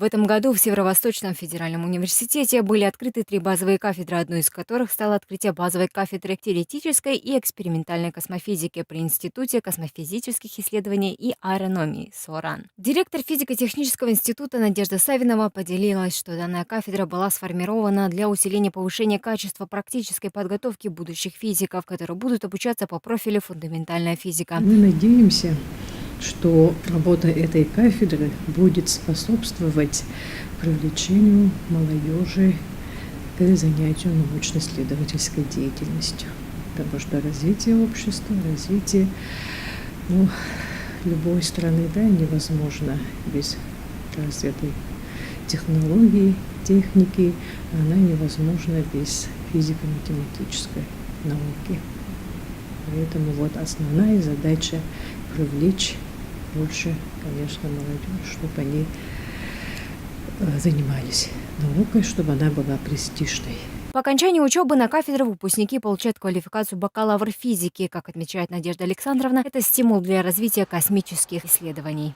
В этом году в Северо-Восточном федеральном университете были открыты 3 базовые кафедры, одной из которых стало открытие базовой кафедры теоретической и экспериментальной космофизики при Институте космофизических исследований и аэрономии СОРАН. Директор физико-технического института Надежда Савинова поделилась, что данная кафедра была сформирована для усиления повышения качества практической подготовки будущих физиков, которые будут обучаться по профилю фундаментальная физика. Мы надеемся, что работа этой кафедры будет способствовать привлечению молодежи к занятию научно-исследовательской деятельностью. Потому что развитие общества, развитие любой страны невозможно без развитой технологии, техники, она невозможна без физико-математической науки. Поэтому основная задача привлечь больше, конечно, молодежь, чтобы они занимались наукой, чтобы она была престижной. По окончании учебы на кафедре выпускники получают квалификацию бакалавр физики. Как отмечает Надежда Александровна, это стимул для развития космических исследований.